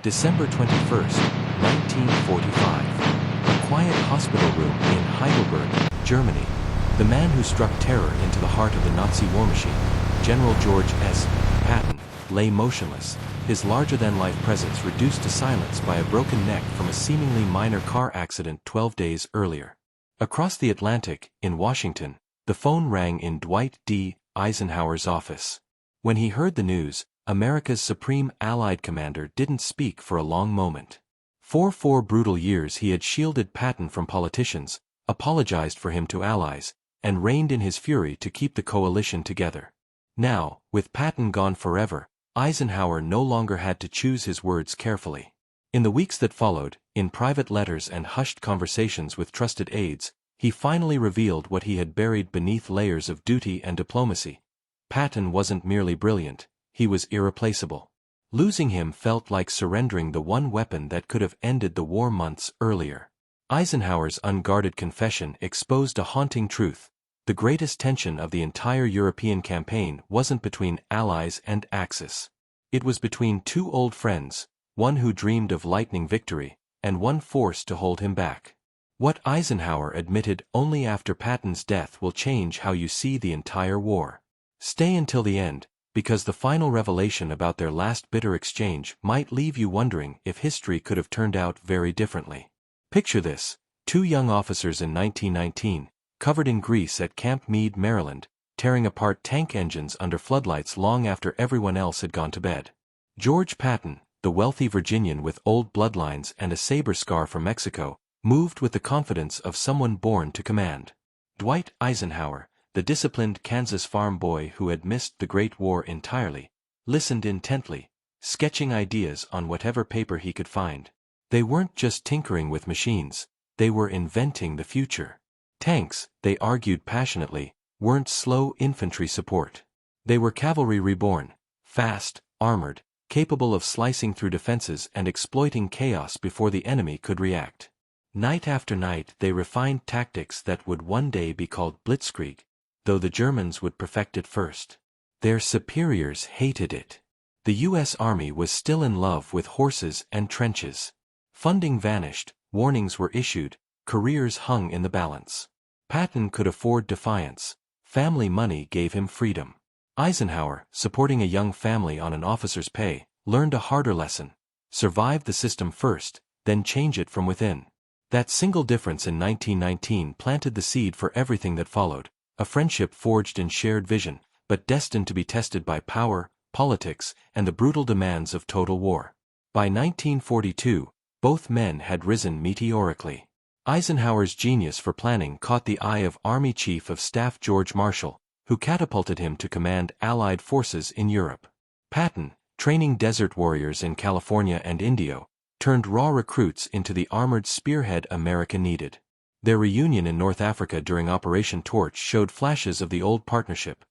December 21st, 1945. A quiet hospital room in Heidelberg, Germany. The man who struck terror into the heart of the Nazi war machine, General George S. Patton, lay motionless, his larger-than-life presence reduced to silence by a broken neck from a seemingly minor car accident 12 days earlier. Across the Atlantic, in Washington, the phone rang in Dwight D. Eisenhower's office. When he heard the news, America's supreme Allied commander didn't speak for a long moment. For 4 brutal years he had shielded Patton from politicians, apologized for him to allies, and reined in his fury to keep the coalition together. Now, with Patton gone forever, Eisenhower no longer had to choose his words carefully. In the weeks that followed, in private letters and hushed conversations with trusted aides, he finally revealed what he had buried beneath layers of duty and diplomacy. Patton wasn't merely brilliant, he was irreplaceable. Losing him felt like surrendering the one weapon that could have ended the war months earlier. Eisenhower's unguarded confession exposed a haunting truth. The greatest tension of the entire European campaign wasn't between Allies and Axis. It was between 2 old friends, one who dreamed of lightning victory, and one forced to hold him back. What Eisenhower admitted only after Patton's death will change how you see the entire war. Stay until the end, because the final revelation about their last bitter exchange might leave you wondering if history could have turned out very differently. Picture this: 2 young officers in 1919, covered in grease at Camp Meade, Maryland, tearing apart tank engines under floodlights long after everyone else had gone to bed. George Patton, the wealthy Virginian with old bloodlines and a saber scar from Mexico, moved with the confidence of someone born to command. Dwight Eisenhower, the disciplined Kansas farm boy who had missed the Great War entirely, listened intently, sketching ideas on whatever paper he could find. They weren't just tinkering with machines, they were inventing the future. Tanks, they argued passionately, weren't slow infantry support. They were cavalry reborn, fast, armored, capable of slicing through defenses and exploiting chaos before the enemy could react. Night after night they refined tactics that would one day be called blitzkrieg, though the Germans would perfect it first. Their superiors hated it. The U.S. Army was still in love with horses and trenches. Funding vanished, warnings were issued, careers hung in the balance. Patton could afford defiance. Family money gave him freedom. Eisenhower, supporting a young family on an officer's pay, learned a harder lesson: survive the system first, then change it from within. That single difference in 1919 planted the seed for everything that followed, a friendship forged in shared vision, but destined to be tested by power, politics, and the brutal demands of total war. By 1942, both men had risen meteorically. Eisenhower's genius for planning caught the eye of Army Chief of Staff George Marshall, who catapulted him to command Allied forces in Europe. Patton, training desert warriors in California and Indio, turned raw recruits into the armored spearhead America needed. Their reunion in North Africa during Operation Torch showed flashes of the old partnership.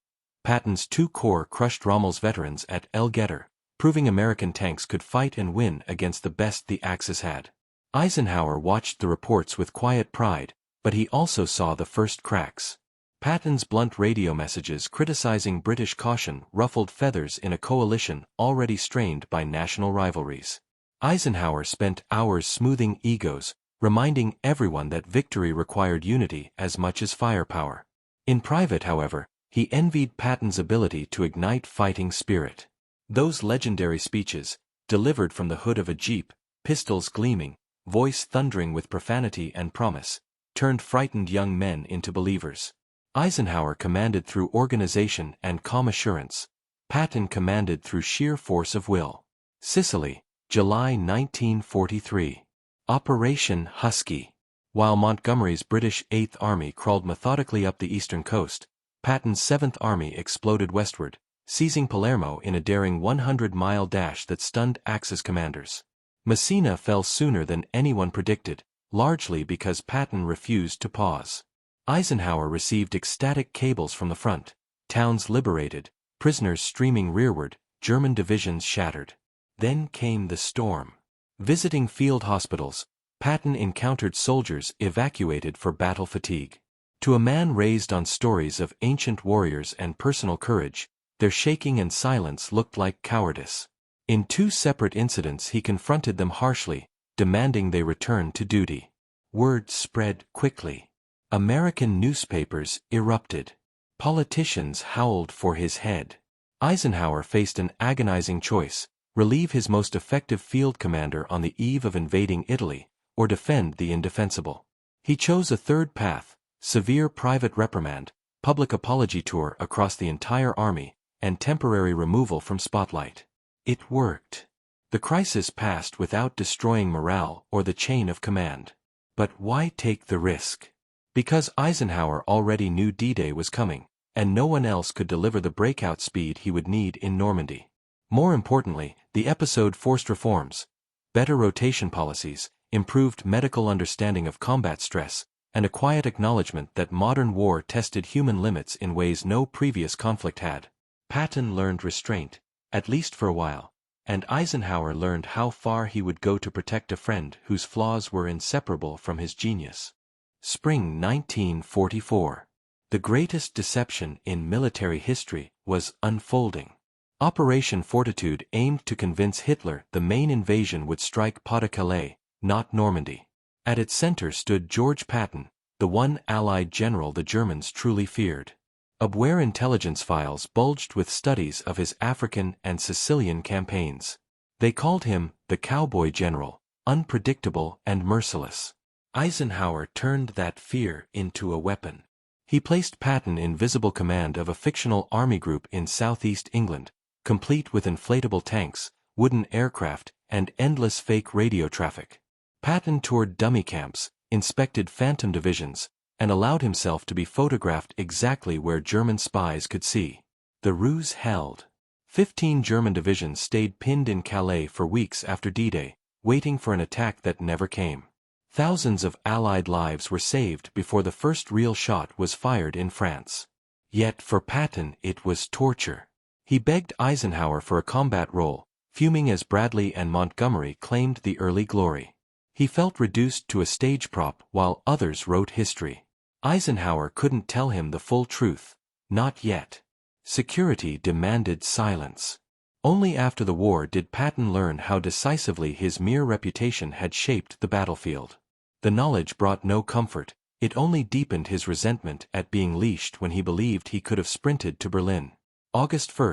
Patton's 2 corps crushed Rommel's veterans at El Getter, proving American tanks could fight and win against the best the Axis had. Eisenhower watched the reports with quiet pride, but he also saw the first cracks. Patton's blunt radio messages criticizing British caution ruffled feathers in a coalition already strained by national rivalries. Eisenhower spent hours smoothing egos, reminding everyone that victory required unity as much as firepower. In private, however, he envied Patton's ability to ignite fighting spirit. Those legendary speeches, delivered from the hood of a jeep, pistols gleaming, voice thundering with profanity and promise, turned frightened young men into believers. Eisenhower commanded through organization and calm assurance. Patton commanded through sheer force of will. Sicily, July 1943. Operation Husky. While Montgomery's British 8th Army crawled methodically up the eastern coast, Patton's 7th Army exploded westward, seizing Palermo in a daring 100-mile dash that stunned Axis commanders. Messina fell sooner than anyone predicted, largely because Patton refused to pause. Eisenhower received ecstatic cables from the front: towns liberated, prisoners streaming rearward, German divisions shattered. Then came the storm. Visiting field hospitals, Patton encountered soldiers evacuated for battle fatigue. To a man raised on stories of ancient warriors and personal courage, their shaking and silence looked like cowardice. In two separate incidents he confronted them harshly, demanding they return to duty. Word spread quickly. American newspapers erupted. Politicians howled for his head. Eisenhower faced an agonizing choice: relieve his most effective field commander on the eve of invading Italy, or defend the indefensible. He chose a third path: severe private reprimand, public apology tour across the entire army, and temporary removal from spotlight. It worked. The crisis passed without destroying morale or the chain of command. But why take the risk? Because Eisenhower already knew D-Day was coming, and no one else could deliver the breakout speed he would need in Normandy. More importantly, the episode forced reforms: better rotation policies, improved medical understanding of combat stress, and a quiet acknowledgement that modern war tested human limits in ways no previous conflict had. Patton learned restraint, at least for a while, and Eisenhower learned how far he would go to protect a friend whose flaws were inseparable from his genius. Spring 1944. The greatest deception in military history was unfolding. Operation Fortitude aimed to convince Hitler the main invasion would strike Pas-de-Calais, not Normandy. At its center stood George Patton, the one Allied general the Germans truly feared. WWII intelligence files bulged with studies of his African and Sicilian campaigns. They called him the cowboy general, unpredictable and merciless. Eisenhower turned that fear into a weapon. He placed Patton in visible command of a fictional army group in southeast England, complete with inflatable tanks, wooden aircraft, and endless fake radio traffic. Patton toured dummy camps, inspected phantom divisions, and allowed himself to be photographed exactly where German spies could see. The ruse held. 15 German divisions stayed pinned in Calais for weeks after D-Day, waiting for an attack that never came. Thousands of Allied lives were saved before the first real shot was fired in France. Yet for Patton it was torture. He begged Eisenhower for a combat role, fuming as Bradley and Montgomery claimed the early glory. He felt reduced to a stage prop while others wrote history. Eisenhower couldn't tell him the full truth. Not yet. Security demanded silence. Only after the war did Patton learn how decisively his mere reputation had shaped the battlefield. The knowledge brought no comfort, it only deepened his resentment at being leashed when he believed he could have sprinted to Berlin. August 1,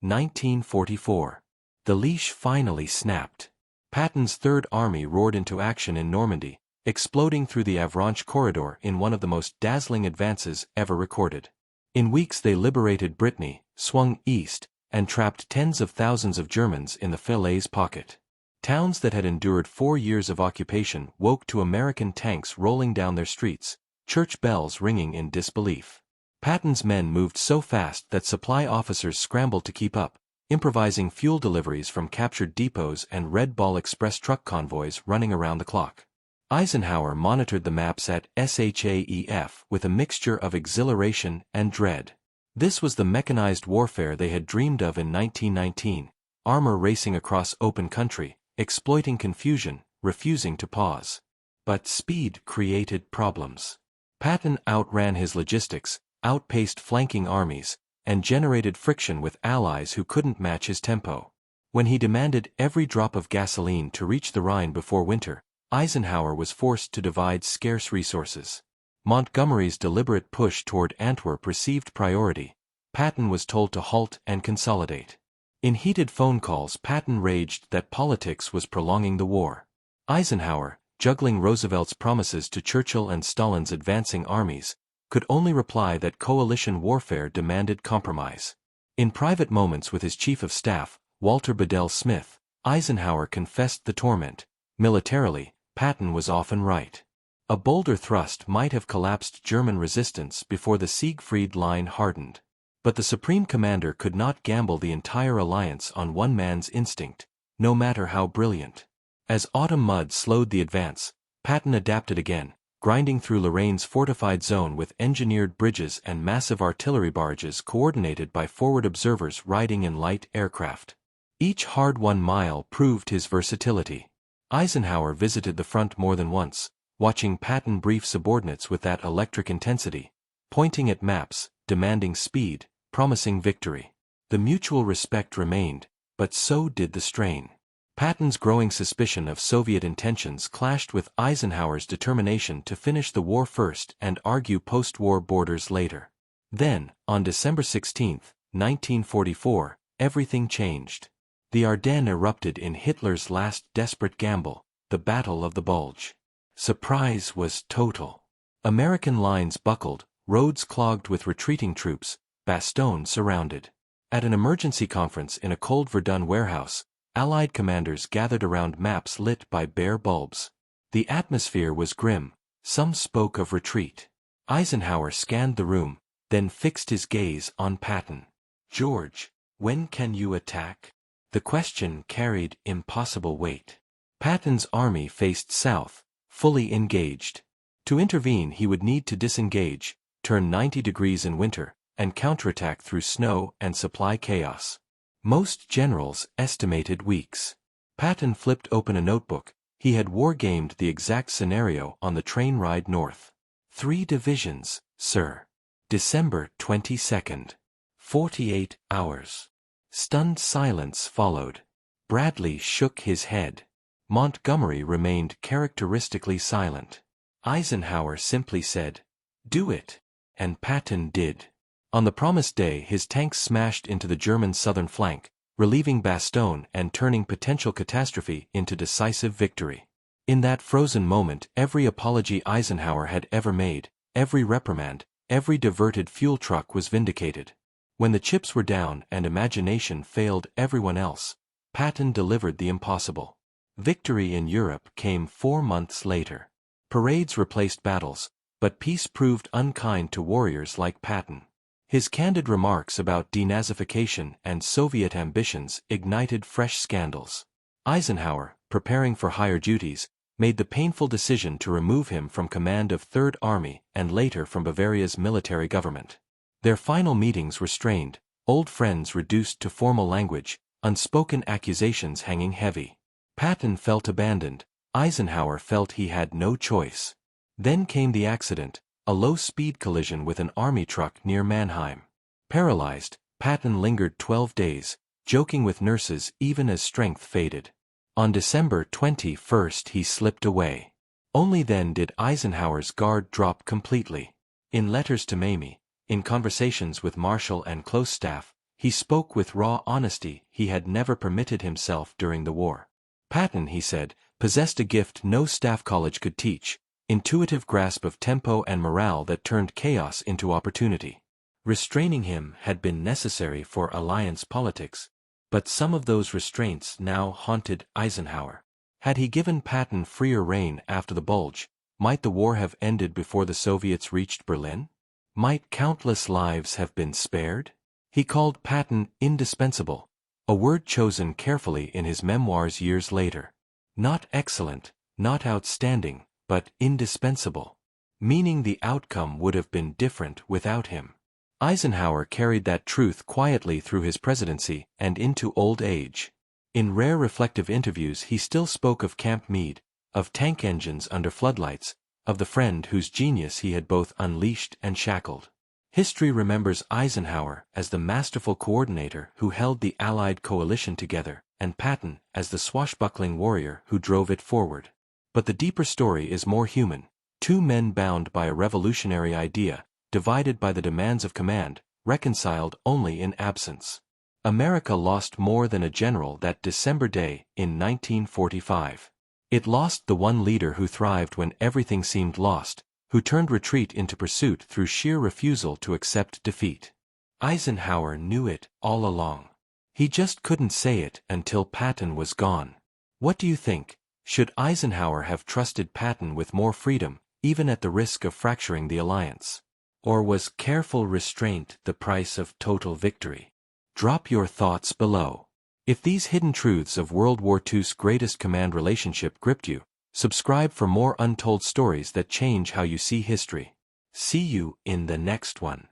1944. The leash finally snapped. Patton's Third Army roared into action in Normandy, exploding through the Avranches corridor in one of the most dazzling advances ever recorded. In weeks they liberated Brittany, swung east, and trapped tens of thousands of Germans in the Falaise pocket. Towns that had endured 4 years of occupation woke to American tanks rolling down their streets, church bells ringing in disbelief. Patton's men moved so fast that supply officers scrambled to keep up, improvising fuel deliveries from captured depots and Red Ball Express truck convoys running around the clock. Eisenhower monitored the maps at SHAEF with a mixture of exhilaration and dread. This was the mechanized warfare they had dreamed of in 1919, armor racing across open country, exploiting confusion, refusing to pause. But speed created problems. Patton outran his logistics, outpaced flanking armies, and generated friction with allies who couldn't match his tempo. When he demanded every drop of gasoline to reach the Rhine before winter, Eisenhower was forced to divide scarce resources. Montgomery's deliberate push toward Antwerp received priority. Patton was told to halt and consolidate. In heated phone calls, Patton raged that politics was prolonging the war. Eisenhower, juggling Roosevelt's promises to Churchill and Stalin's advancing armies, could only reply that coalition warfare demanded compromise. In private moments with his chief of staff, Walter Bedell Smith, Eisenhower confessed the torment. Militarily, Patton was often right. A bolder thrust might have collapsed German resistance before the Siegfried Line hardened. But the Supreme Commander could not gamble the entire alliance on one man's instinct, no matter how brilliant. As autumn mud slowed the advance, Patton adapted again, grinding through Lorraine's fortified zone with engineered bridges and massive artillery barrages coordinated by forward observers riding in light aircraft. Each hard-won mile proved his versatility. Eisenhower visited the front more than once, watching Patton brief subordinates with that electric intensity, pointing at maps, demanding speed, promising victory. The mutual respect remained, but so did the strain. Patton's growing suspicion of Soviet intentions clashed with Eisenhower's determination to finish the war first and argue post-war borders later. Then, on December 16, 1944, everything changed. The Ardennes erupted in Hitler's last desperate gamble, the Battle of the Bulge. Surprise was total. American lines buckled, roads clogged with retreating troops, Bastogne surrounded. At an emergency conference in a cold Verdun warehouse, Allied commanders gathered around maps lit by bare bulbs. The atmosphere was grim. Some spoke of retreat. Eisenhower scanned the room, then fixed his gaze on Patton. "George, when can you attack?" The question carried impossible weight. Patton's army faced south, fully engaged. To intervene he would need to disengage, turn 90 degrees in winter, and counterattack through snow and supply chaos. Most generals estimated weeks. Patton flipped open a notebook. He had war-gamed the exact scenario on the train ride north. 3 divisions, sir. December 22nd. 48 hours. Stunned silence followed. Bradley shook his head. Montgomery remained characteristically silent. Eisenhower simply said, "Do it." And Patton did. On the promised day his tanks smashed into the German southern flank, relieving Bastogne and turning potential catastrophe into decisive victory. In that frozen moment every apology Eisenhower had ever made, every reprimand, every diverted fuel truck was vindicated. When the chips were down and imagination failed everyone else, Patton delivered the impossible. Victory in Europe came 4 months later. Parades replaced battles, but peace proved unkind to warriors like Patton. His candid remarks about denazification and Soviet ambitions ignited fresh scandals. Eisenhower, preparing for higher duties, made the painful decision to remove him from command of Third Army and later from Bavaria's military government. Their final meetings were strained, old friends reduced to formal language, unspoken accusations hanging heavy. Patton felt abandoned. Eisenhower felt he had no choice. Then came the accident, a low-speed collision with an army truck near Mannheim. Paralyzed, Patton lingered 12 days, joking with nurses even as strength faded. On December 21 he slipped away. Only then did Eisenhower's guard drop completely. In letters to Mamie, in conversations with Marshall and close staff, he spoke with raw honesty he had never permitted himself during the war. Patton, he said, possessed a gift no staff college could teach, intuitive grasp of tempo and morale that turned chaos into opportunity. Restraining him had been necessary for alliance politics, but some of those restraints now haunted Eisenhower. Had he given Patton freer rein after the Bulge, might the war have ended before the Soviets reached Berlin? Might countless lives have been spared? He called Patton indispensable, a word chosen carefully in his memoirs years later. Not excellent, not outstanding, but indispensable. Meaning the outcome would have been different without him. Eisenhower carried that truth quietly through his presidency and into old age. In rare reflective interviews he still spoke of Camp Meade, of tank engines under floodlights, of the friend whose genius he had both unleashed and shackled. History remembers Eisenhower as the masterful coordinator who held the Allied coalition together, and Patton as the swashbuckling warrior who drove it forward. But the deeper story is more human. 2 men bound by a revolutionary idea, divided by the demands of command, reconciled only in absence. America lost more than a general that December day in 1945. It lost the one leader who thrived when everything seemed lost, who turned retreat into pursuit through sheer refusal to accept defeat. Eisenhower knew it all along. He just couldn't say it until Patton was gone. What do you think? Should Eisenhower have trusted Patton with more freedom, even at the risk of fracturing the alliance? Or was careful restraint the price of total victory? Drop your thoughts below. If these hidden truths of World War II's greatest command relationship gripped you, subscribe for more untold stories that change how you see history. See you in the next one.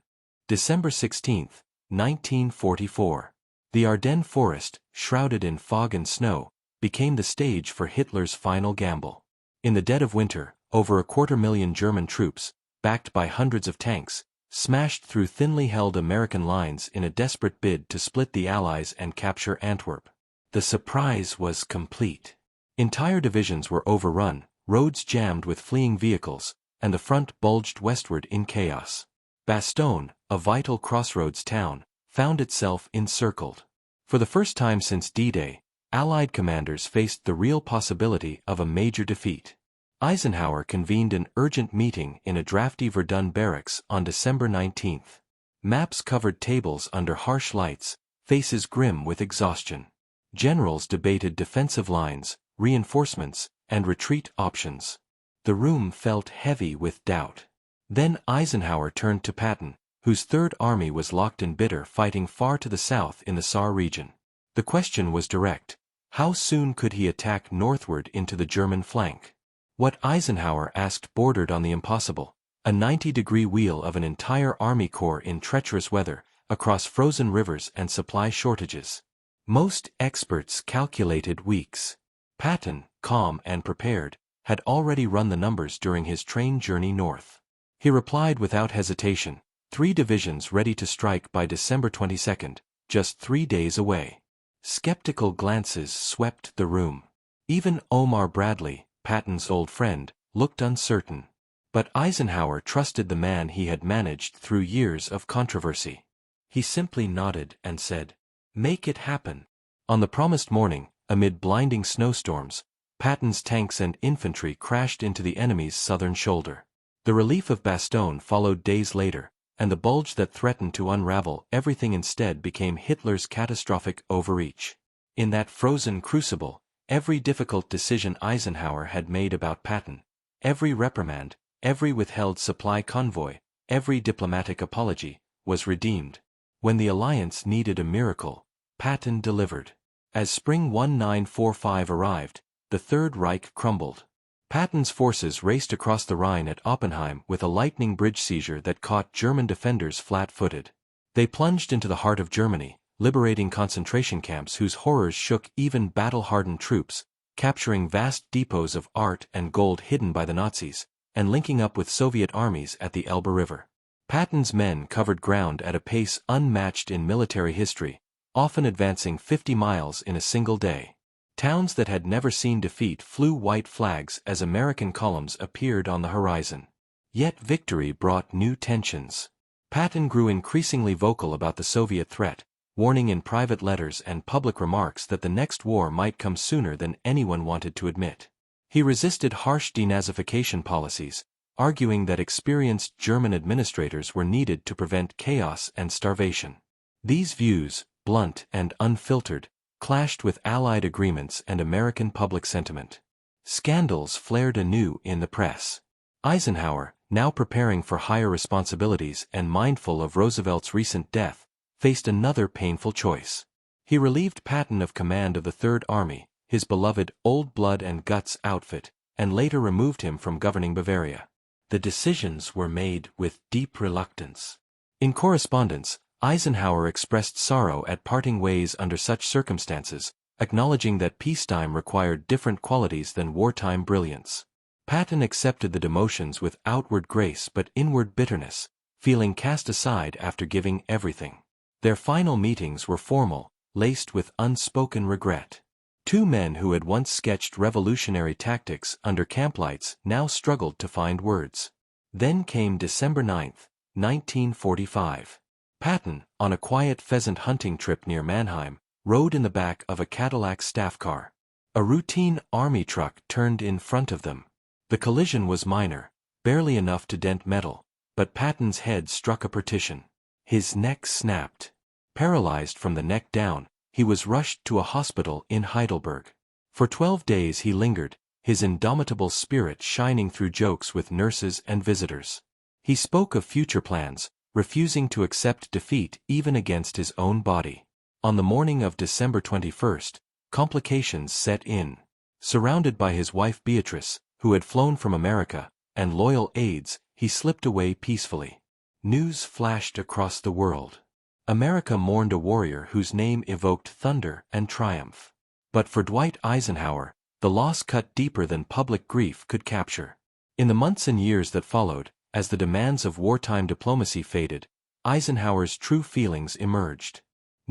December 16, 1944. The Ardennes forest, shrouded in fog and snow, became the stage for Hitler's final gamble. In the dead of winter, over 250,000 German troops, backed by hundreds of tanks, smashed through thinly held American lines in a desperate bid to split the Allies and capture Antwerp. The surprise was complete. Entire divisions were overrun, roads jammed with fleeing vehicles, and the front bulged westward in chaos. Bastogne, a vital crossroads town, found itself encircled. For the first time since D-Day, Allied commanders faced the real possibility of a major defeat. Eisenhower convened an urgent meeting in a drafty Verdun barracks on December 19. Maps covered tables under harsh lights, faces grim with exhaustion. Generals debated defensive lines, reinforcements, and retreat options. The room felt heavy with doubt. Then Eisenhower turned to Patton, whose Third Army was locked in bitter fighting far to the south in the Saar region. The question was direct. How soon could he attack northward into the German flank? What Eisenhower asked bordered on the impossible. A 90-degree wheel of an entire army corps in treacherous weather, across frozen rivers and supply shortages. Most experts calculated weeks. Patton, calm and prepared, had already run the numbers during his train journey north. He replied without hesitation, 3 divisions ready to strike by December 22, just 3 days away. Skeptical glances swept the room. Even Omar Bradley, Patton's old friend, looked uncertain. But Eisenhower trusted the man he had managed through years of controversy. He simply nodded and said, "Make it happen." On the promised morning, amid blinding snowstorms, Patton's tanks and infantry crashed into the enemy's southern shoulder. The relief of Bastogne followed days later, and the bulge that threatened to unravel everything instead became Hitler's catastrophic overreach. In that frozen crucible, every difficult decision Eisenhower had made about Patton, every reprimand, every withheld supply convoy, every diplomatic apology, was redeemed. When the alliance needed a miracle, Patton delivered. As spring 1945 arrived, the Third Reich crumbled. Patton's forces raced across the Rhine at Oppenheim with a lightning bridge seizure that caught German defenders flat-footed. They plunged into the heart of Germany, liberating concentration camps whose horrors shook even battle-hardened troops, capturing vast depots of art and gold hidden by the Nazis, and linking up with Soviet armies at the Elbe River. Patton's men covered ground at a pace unmatched in military history, often advancing 50 miles in a single day. Towns that had never seen defeat flew white flags as American columns appeared on the horizon. Yet victory brought new tensions. Patton grew increasingly vocal about the Soviet threat, warning in private letters and public remarks that the next war might come sooner than anyone wanted to admit. He resisted harsh denazification policies, arguing that experienced German administrators were needed to prevent chaos and starvation. These views, blunt and unfiltered, clashed with Allied agreements and American public sentiment. Scandals flared anew in the press. Eisenhower, now preparing for higher responsibilities and mindful of Roosevelt's recent death, faced another painful choice. He relieved Patton of command of the Third Army, his beloved old blood and guts outfit, and later removed him from governing Bavaria. The decisions were made with deep reluctance. In correspondence, Eisenhower expressed sorrow at parting ways under such circumstances, acknowledging that peacetime required different qualities than wartime brilliance. Patton accepted the demotions with outward grace but inward bitterness, feeling cast aside after giving everything. Their final meetings were formal, laced with unspoken regret. 2 men who had once sketched revolutionary tactics under camplights now struggled to find words. Then came December 9, 1945. Patton, on a quiet pheasant hunting trip near Mannheim, rode in the back of a Cadillac staff car. A routine army truck turned in front of them. The collision was minor, barely enough to dent metal, but Patton's head struck a partition. His neck snapped. Paralyzed from the neck down, he was rushed to a hospital in Heidelberg. For 12 days he lingered, his indomitable spirit shining through jokes with nurses and visitors. He spoke of future plans, refusing to accept defeat even against his own body. On the morning of December 21, complications set in. Surrounded by his wife Beatrice, who had flown from America, and loyal aides, he slipped away peacefully. News flashed across the world. America mourned a warrior whose name evoked thunder and triumph. But for Dwight Eisenhower, the loss cut deeper than public grief could capture. In the months and years that followed, as the demands of wartime diplomacy faded, Eisenhower's true feelings emerged.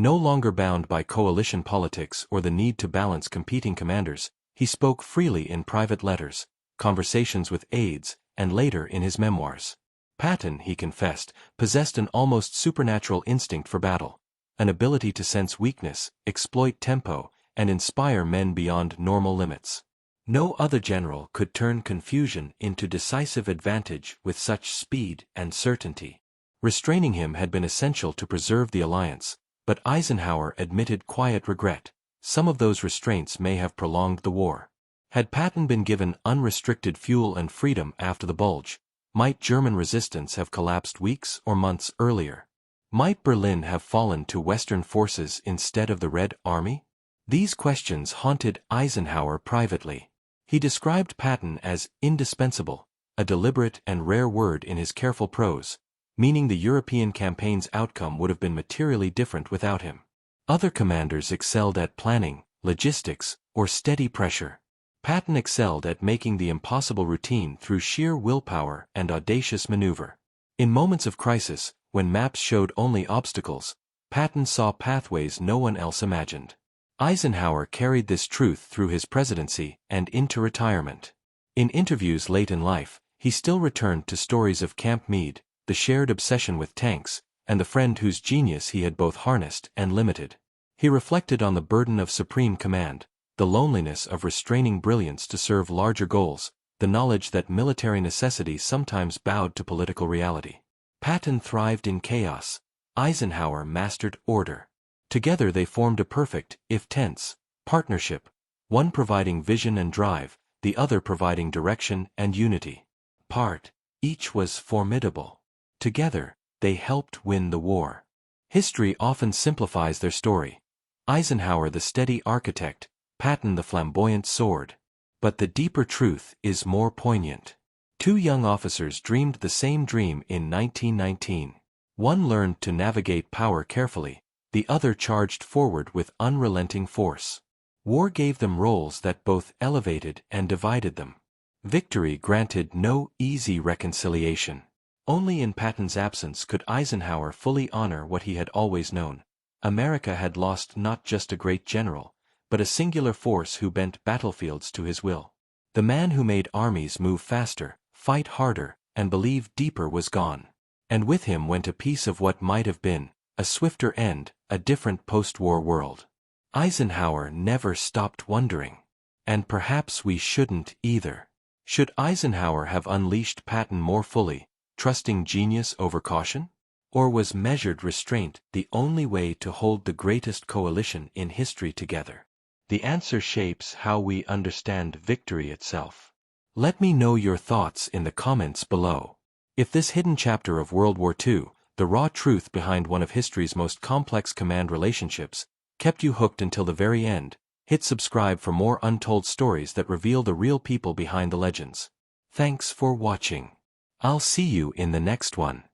No longer bound by coalition politics or the need to balance competing commanders, he spoke freely in private letters, conversations with aides, and later in his memoirs. Patton, he confessed, possessed an almost supernatural instinct for battle, an ability to sense weakness, exploit tempo, and inspire men beyond normal limits. No other general could turn confusion into decisive advantage with such speed and certainty. Restraining him had been essential to preserve the alliance, but Eisenhower admitted quiet regret. Some of those restraints may have prolonged the war. Had Patton been given unrestricted fuel and freedom after the Bulge, might German resistance have collapsed weeks or months earlier? Might Berlin have fallen to Western forces instead of the Red Army? These questions haunted Eisenhower privately. He described Patton as indispensable, a deliberate and rare word in his careful prose, meaning the European campaign's outcome would have been materially different without him. Other commanders excelled at planning, logistics, or steady pressure. Patton excelled at making the impossible routine through sheer willpower and audacious maneuver. In moments of crisis, when maps showed only obstacles, Patton saw pathways no one else imagined. Eisenhower carried this truth through his presidency and into retirement. In interviews late in life, he still returned to stories of Camp Meade, the shared obsession with tanks, and the friend whose genius he had both harnessed and limited. He reflected on the burden of supreme command, the loneliness of restraining brilliance to serve larger goals, the knowledge that military necessity sometimes bowed to political reality. Patton thrived in chaos. Eisenhower mastered order. Together they formed a perfect, if tense, partnership, one providing vision and drive, the other providing direction and unity. Each was formidable. Together, they helped win the war. History often simplifies their story. Eisenhower the steady architect, Patton the flamboyant sword. But the deeper truth is more poignant. Two young officers dreamed the same dream in 1919. One learned to navigate power carefully, the other charged forward with unrelenting force. War gave them roles that both elevated and divided them. Victory granted no easy reconciliation. Only in Patton's absence could Eisenhower fully honor what he had always known. America had lost not just a great general, but a singular force who bent battlefields to his will. The man who made armies move faster, fight harder, and believe deeper was gone. And with him went a piece of what might have been, a swifter end, a different post-war world. Eisenhower never stopped wondering. And perhaps we shouldn't either. Should Eisenhower have unleashed Patton more fully, trusting genius over caution? Or was measured restraint the only way to hold the greatest coalition in history together? The answer shapes how we understand victory itself. Let me know your thoughts in the comments below. If this hidden chapter of World War II, the raw truth behind one of history's most complex command relationships, kept you hooked until the very end, hit subscribe for more untold stories that reveal the real people behind the legends. Thanks for watching. I'll see you in the next one.